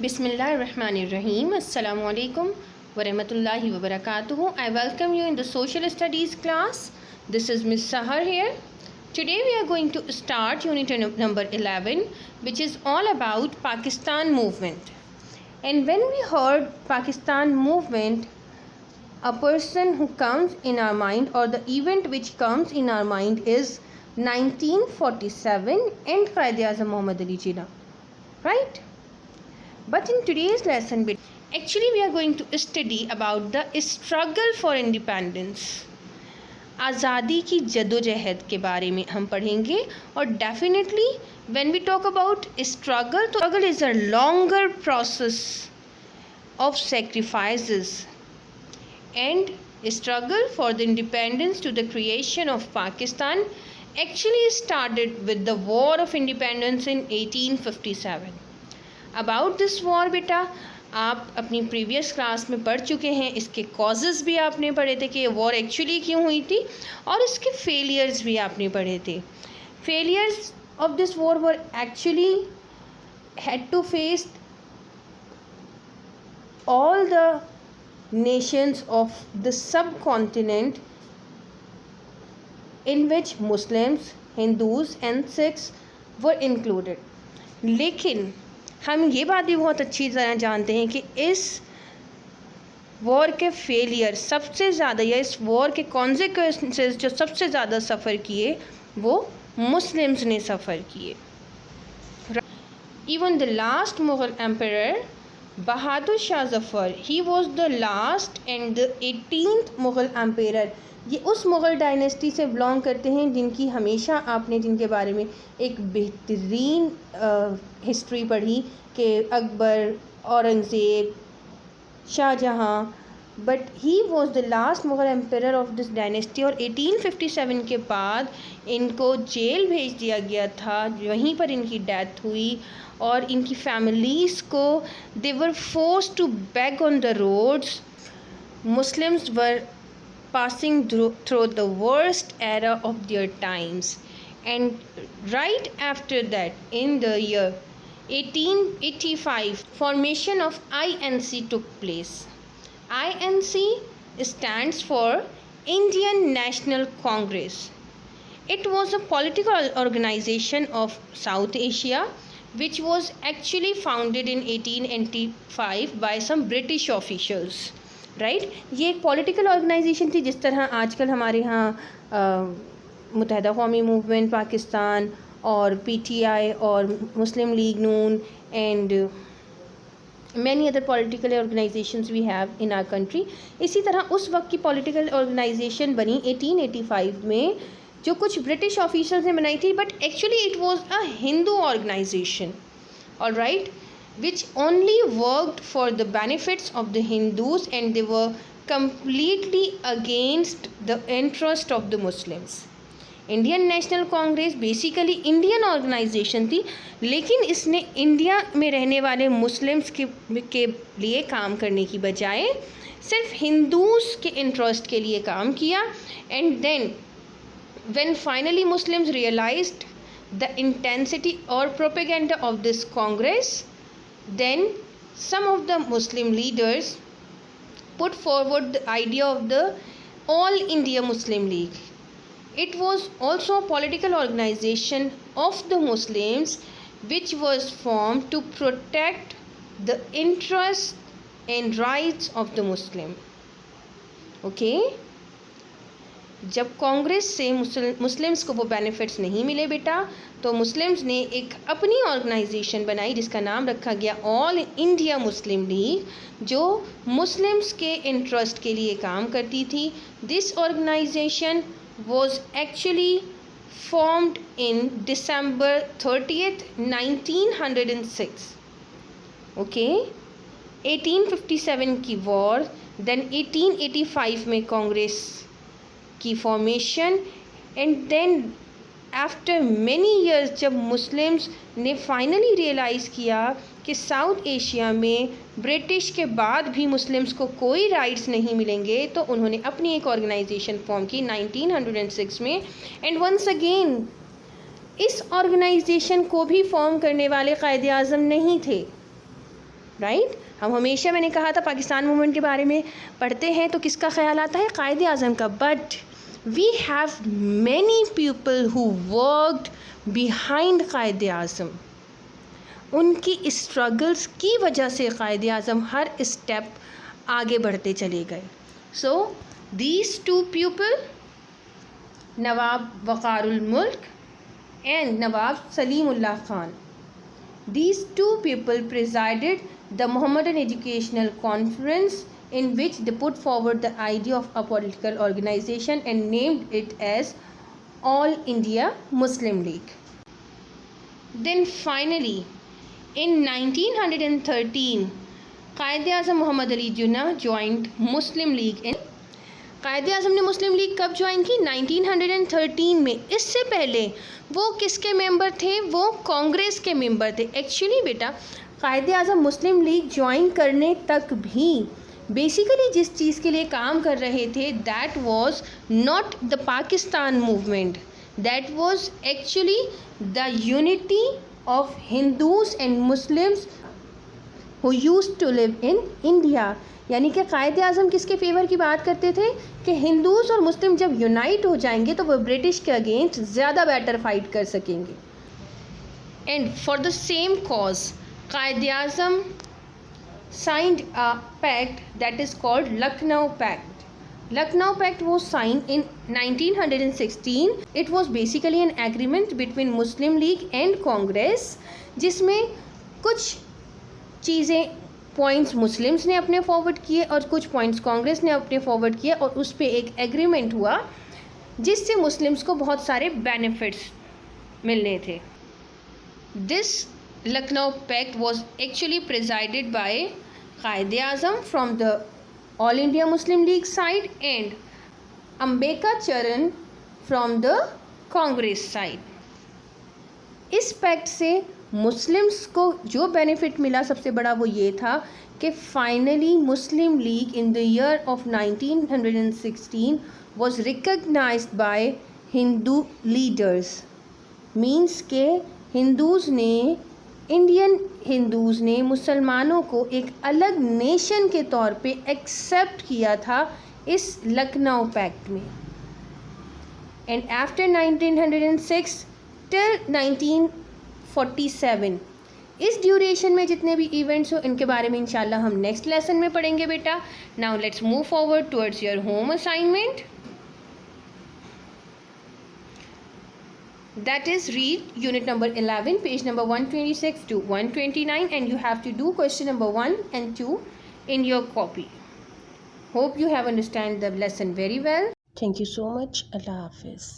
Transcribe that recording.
Bismillahirrahmanirrahim. Assalamu alaikum wa rahmatullahi wa barakatuhu. I welcome you in the social studies class. This is Miss Sahar here. Today we are going to start unit number 11, which is all about Pakistan movement. And when we heard Pakistan movement, a person who comes in our mind, or the event which comes in our mind, is 1947 and Quaid-e-Azam Muhammad Ali Jinnah, right? But in today's lesson, actually we are going to study about the struggle for independence. आज़ादी की जदोजहद के बारे में हम पढ़ेंगे. और definitely when we talk about struggle, तो struggle is a longer process of sacrifices and struggle for the independence to the creation of Pakistan actually started with the War of Independence in 1857. About this war बेटा आप अपनी previous class में पढ़ चुके हैं. इसके causes भी आपने पढ़े थे कि ये वॉर एक्चुअली क्यों हुई थी, और इसके फेलियर्स भी आपने पढ़े थे. Failures of this war were actually had to face all the nations of the subcontinent in which Muslims, Hindus and Sikhs were included. लेकिन हम ये बात भी बहुत अच्छी तरह जानते हैं कि इस वॉर के फेलियर सबसे ज़्यादा, या इस वॉर के कॉन्सिक्वेंसेस जो सबसे ज़्यादा सफ़र किए वो मुस्लिम्स ने सफ़र किए. Even the last Mughal emperor Bahadur Shah Zafar, he was the last and the 18th Mughal emperor. ये उस मुग़ल डायनेस्टी से बिलोंग करते हैं जिनकी हमेशा आपने जिनके बारे में एक बेहतरीन हिस्ट्री पढ़ी कि Akbar, Aurangzeb, Shahjahan, but he was the last Mughal emperor of this dynasty. और 1857 के बाद इनको जेल भेज दिया गया था, वहीं पर इनकी डेथ हुई. और इनकी फैमिलीज़ को they were forced to beg on the roads. Muslims were passing through the worst era of their times. And right after that, in the year 1885, formation of INC took place. INC stands for Indian National Congress. It was a political organization of South Asia which was actually founded in 1885 by some British officials. Right ये एक political organisation थी, जिस तरह आजकल हमारे यहाँ मुत्तहदा कौमी movement Pakistan और PTI और Muslim League Noon and many other political organisations we have in our country. इसी तरह उस वक्त की पॉलिटिकल ऑर्गेनाइजेशन बनी 1885 में, जो कुछ ब्रिटिश ऑफिसर्स ने बनाई थी, but actually it was a Hindu organisation, alright, which only worked for the benefits of the Hindus, and they were completely against the interest of the Muslims. Indian National Congress basically Indian organisation थी, लेकिन इसने India में रहने वाले Muslims के लिए काम करने की बजाय सिर्फ हिंदूस के इंटरेस्ट के लिए काम किया. And then when finally Muslims realised the intensity और propaganda of this Congress, then some of the Muslim leaders put forward the idea of the All India Muslim League. It was also a political organization of the Muslims which was formed to protect the interests and rights of the Muslim. Okay? जब कांग्रेस से Muslims को वो benefits नहीं मिले बेटा, तो Muslims ने एक अपनी ऑर्गेनाइजेशन बनाई जिसका नाम रखा गया ऑल इंडिया मुस्लिम लीग, जो मुस्लिम्स के इंटरेस्ट के लिए काम करती थी. This organisation was actually formed in December 30th 1906. Okay, 1857 की वॉर, देन 1885 में कांग्रेस की formation, and then after many years जब मुस्लिम्स ने फाइनली रियलाइज़ किया कि साउथ एशिया में ब्रिटिश के बाद भी मुस्लिम्स को कोई राइट्स नहीं मिलेंगे, तो उन्होंने अपनी एक ऑर्गेनाइजेशन फॉर्म की 1906 में. एंड वंस अगेन इस ऑर्गेनाइजेशन को भी फॉर्म करने वाले कायद-ए-आज़म नहीं थे, राइट। हम हमेशा, मैंने कहा था, पाकिस्तान मूवमेंट के बारे में पढ़ते हैं तो किसका ख्याल आता है? कायदे आज़म का। But we have many people who worked behind Quaid Azam. उनकी स्ट्रगल्स की वजह से कायदे आज़म हर स्टेप आगे बढ़ते चले गए। सो दीज टू पीपल, नवाब वक़ारुल मुल्क and Nawab Salimullah Khan. These two people presided the Mohammedan Educational Conference, in which they put forward the idea of a political organization and named it as All India Muslim League. Then finally, in 1913, Quaid-e-Azam Muhammad Ali Jinnah joined Muslim League in कायदे आज़म ने मुस्लिम league कब join की? 1913 में। इससे पहले वो किसके member थे? वो कांग्रेस के मेंबर थे। एक्चुअली बेटा, कायदे आज़म मुस्लिम लीग ज्वाइन करने तक भी बेसिकली जिस चीज़ के लिए काम कर रहे थे, that was not the Pakistan movement, that was actually the unity of Hindus and Muslims who used to live in India. यानी कि कायदे आज़म किसके फेवर की बात करते थे? कि हिंदूज़ और मुस्लिम जब यूनाइट हो जाएंगे तो वो ब्रिटिश के अगेंस्ट ज़्यादा बेटर फाइट कर सकेंगे। And for the same cause Quaid Azam signed a pact that is called Lucknow pact. Lucknow pact was signed in 1916. It was basically an agreement between Muslim League and Congress, जिसमें कुछ चीज़ें, पॉइंट्स मुस्लिम्स ने अपने forward किए और कुछ पॉइंट्स कांग्रेस ने अपने फॉरवर्ड किए, और उस पर एक एग्रीमेंट हुआ जिससे मुस्लिम्स को बहुत सारे बेनिफिट्स मिलने थे। This Lucknow pact was actually presided by Quaid Azam from the All India Muslim League side and Ambedkar Charan from the Congress side. इस पैक्ट से मुस्लिम्स को जो बेनिफिट मिला सबसे बड़ा वो ये था कि finally Muslim League in the year of 1916 was recognised by Hindu leaders. Means के हिंदूज़ ने, इंडियन हिंदूज़ ने मुसलमानों को एक अलग नेशन के तौर पे एक्सेप्ट किया था इस लखनऊ पैक्ट में। एंड आफ्टर 1906 टिल 1947, इस ड्यूरेशन में जितने भी इवेंट्स हो इनके बारे में इंशाल्लाह हम नेक्स्ट लेसन में पढ़ेंगे बेटा। Now let's move forward towards your home assignment, that is read unit number 11 page number 126 to 129 and you have to do question number 1 and 2 in your copy. Hope you have understand the lesson very well. Thank you so much. Allah Hafiz.